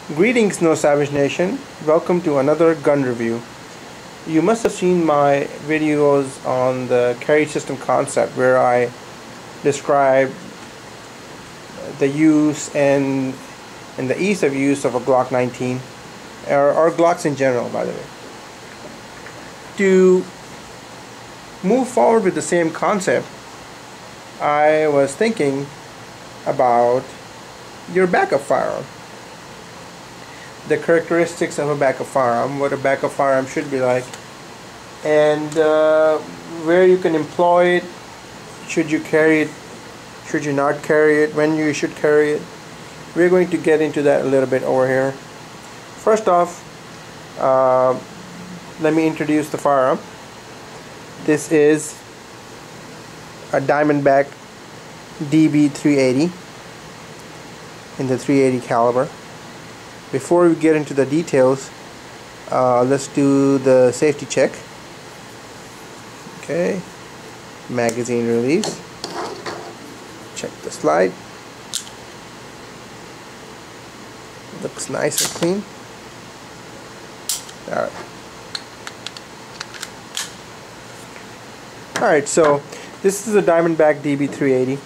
Greetings, No Savage Nation. Welcome to another gun review. You must have seen my videos on the carry system concept where I describe the use and the ease of use of a Glock 19 or Glocks in general, by the way. To move forward with the same concept, I was thinking about your backup firearm. The characteristics of a backup firearm, what a backup firearm should be like, and where you can employ it, should you carry it, should you not carry it, when you should carry it. We're going to get into that a little bit over here. First off, let me introduce the firearm. This is a Diamondback DB380 in the 380 caliber. Before we get into the details, let's do the safety check. Okay, magazine release. Check the slide. Looks nice and clean. Alright, so this is a Diamondback DB380.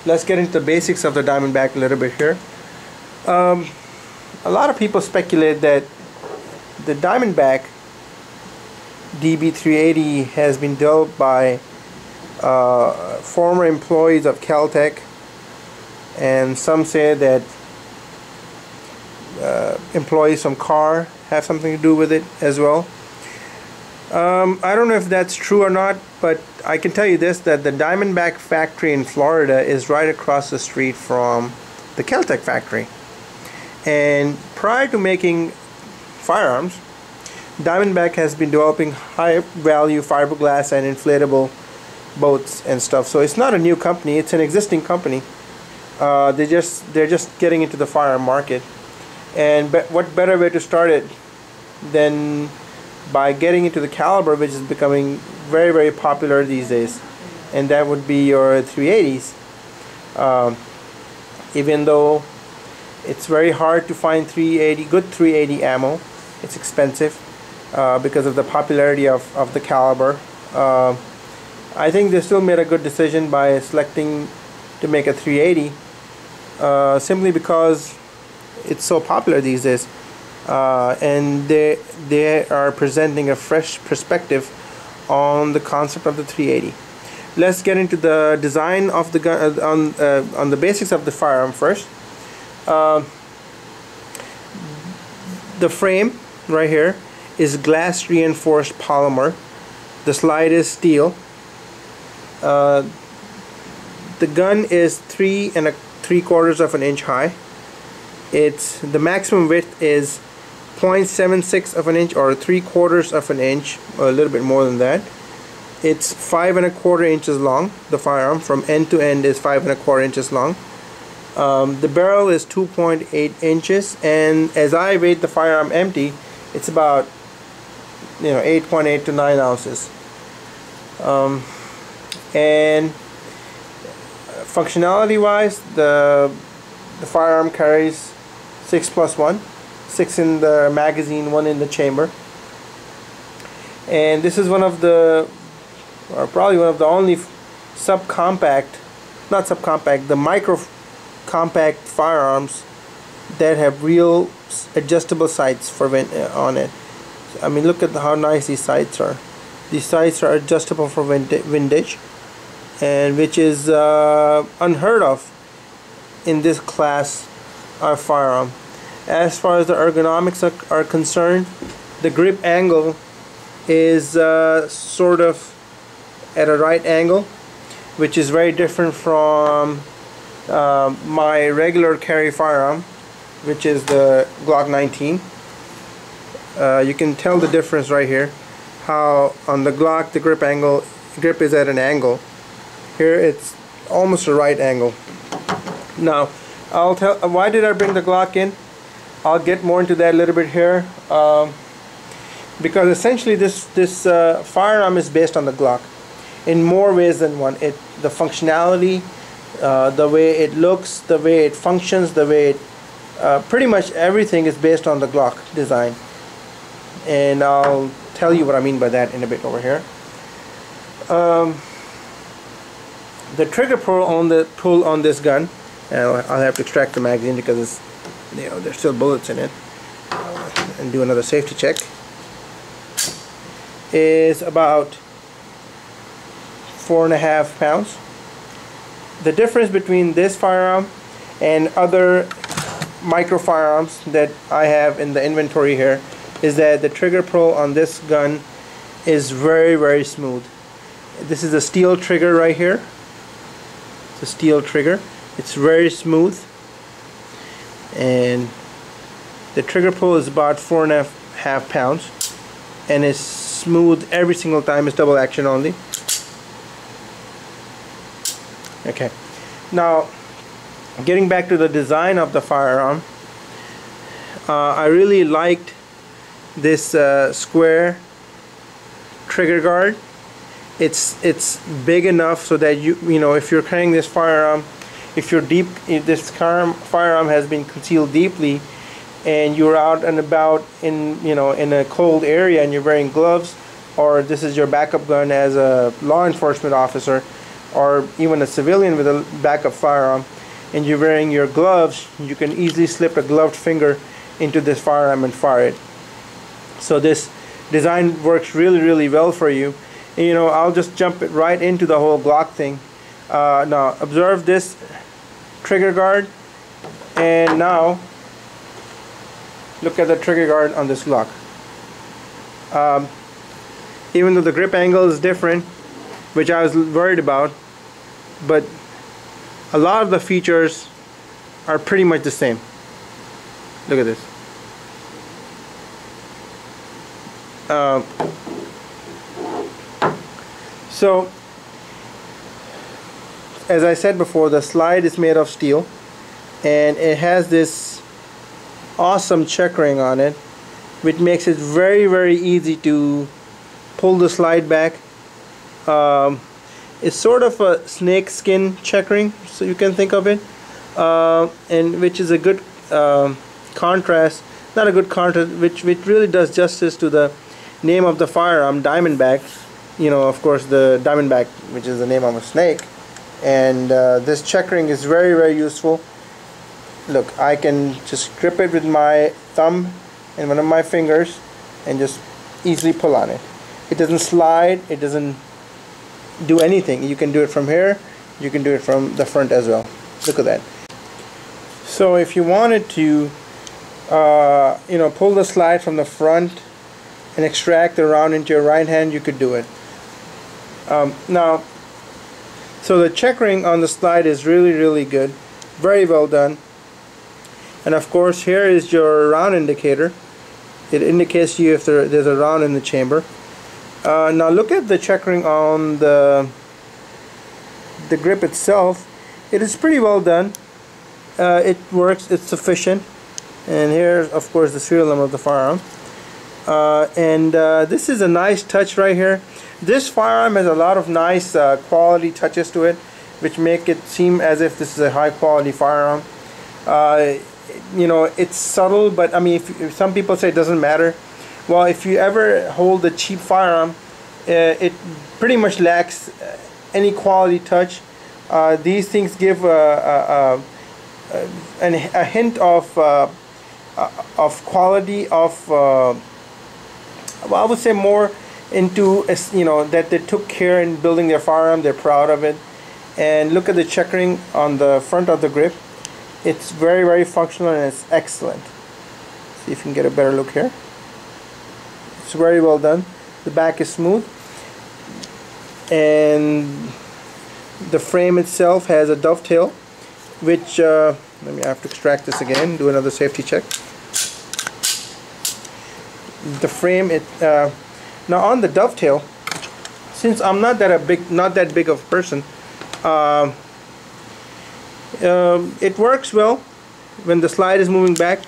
Let's get into the basics of the Diamondback a little bit here. A lot of people speculate that the Diamondback DB380 has been developed by former employees of Caltech, and some say that employees from CAR have something to do with it as well. I don't know if that's true or not, but I can tell you this, that the Diamondback factory in Florida is right across the street from the Caltech factory. And prior to making firearms, Diamondback has been developing high value fiberglass and inflatable boats and stuff. So it's not a new company, it's an existing company. They're just getting into the firearm market. And what better way to start it than by getting into the caliber, which is becoming very, very popular these days, and that would be your 380s. Even though it's very hard to find good 380 ammo, it's expensive because of the popularity of the caliber. I think they still made a good decision by selecting to make a 380 simply because it's so popular these days, and they are presenting a fresh perspective on the concept of the 380. Let's get into the design of the gun, on the basics of the firearm first. The frame right here is glass reinforced polymer. The slide is steel. The gun is 3 3/4 inch high. The maximum width is 0.76 of an inch, or 3/4 inch, or a little bit more than that. It's 5 1/4 inches long. The firearm from end to end is 5 1/4 inches long. The barrel is 2.8 inches, and as I weighed the firearm empty, it's about 8.8 to 9 ounces. And functionality wise, the firearm carries 6+1, 6 in the magazine, 1 in the chamber. And this is one of the, or probably one of the only the micro compact firearms that have real adjustable sights on it. I mean, look at how nice these sights are. These sights are adjustable for windage, and which is unheard of in this class of firearm. As far as the ergonomics are concerned, the grip angle is sort of at a right angle, which is very different from my regular carry firearm, which is the Glock 19. You can tell the difference right here, how on the Glock the grip is at an angle. Here it's almost a right angle. Now I'll tell why did I bring the Glock in. I'll get more into that a little bit here, because essentially this firearm is based on the Glock in more ways than one. The functionality, the way it looks, the way it functions, the way it Pretty much everything is based on the Glock design, and I'll tell you what I mean by that in a bit over here. The trigger pull on this gun, and I'll have to extract the magazine because it's, there's still bullets in it, and do another safety check, is about 4.5 pounds. The difference between this firearm and other micro firearms that I have in the inventory here is that the trigger pull on this gun is very, very smooth. This is a steel trigger right here. It's a steel trigger. It's very smooth, and the trigger pull is about 4.5 pounds, and it's smooth every single time. It's double action only. Okay, now getting back to the design of the firearm, I really liked this square trigger guard. It's big enough so that you know, if you're carrying this firearm, if this firearm has been concealed deeply, and you're out and about in in a cold area and you're wearing gloves, or this is your backup gun as a law enforcement officer, or even a civilian with a backup firearm, and you're wearing your gloves, you can easily slip a gloved finger into this firearm and fire it. So this design works really, really well for you. And, I'll just jump it right into the whole Glock thing. Now observe this trigger guard, and now look at the trigger guard on this Glock. Even though the grip angle is different, which I was worried about, but a lot of the features are pretty much the same. Look at this. So, as I said before, the slide is made of steel, and it has this awesome checkering on it, which makes it very, very easy to pull the slide back. It's sort of a snake skin checkering, so you can think of it, and which is a good contrast, not a good contrast, which really does justice to the name of the firearm, Diamondback. Of course, the Diamondback, which is the name of a snake, and this checkering is very, very useful. Look, I can just grip it with my thumb and one of my fingers and just easily pull on it. It doesn't slide, it doesn't do anything. You can do it from here, you can do it from the front as well. Look at that. So if you wanted to pull the slide from the front and extract the round into your right hand, you could do it. Now, so the checkering on the slide is really, really good, very well done. And of course, here is your round indicator. It indicates to you if there's a round in the chamber. Now look at the checkering on the grip itself. It is pretty well done. It works, it's sufficient. And here, of course, the serial number of the firearm. This is a nice touch right here. This firearm has a lot of nice quality touches to it, which make it seem as if this is a high quality firearm. It's subtle, but I mean, if some people say it doesn't matter. Well, if you ever hold a cheap firearm, it pretty much lacks any quality touch. These things give a hint of quality, well, I would say more into that they took care in building their firearm. They're proud of it. And look at the checkering on the front of the grip. It's very, very functional, and it's excellent. See if you can get a better look here. It's very well done. The back is smooth, and the frame itself has a dovetail, which let me have to extract this again, do another safety check. The frame, now on the dovetail, since I'm not that big of a person, it works well. When the slide is moving back,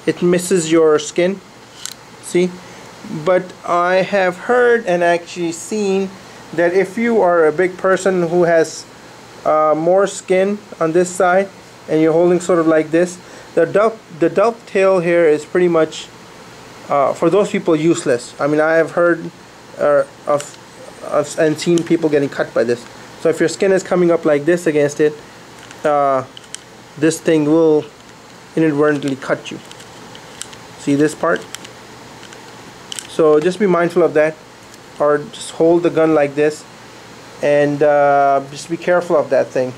it misses your skin. See? But I have heard and actually seen that if you are a big person who has more skin on this side, and you're holding sort of like this, The dovetail here is pretty much for those people useless. I mean, I have heard of and seen people getting cut by this. So if your skin is coming up like this against it, this thing will inadvertently cut you. See this part? So just be mindful of that, or just hold the gun like this and just be careful of that thing.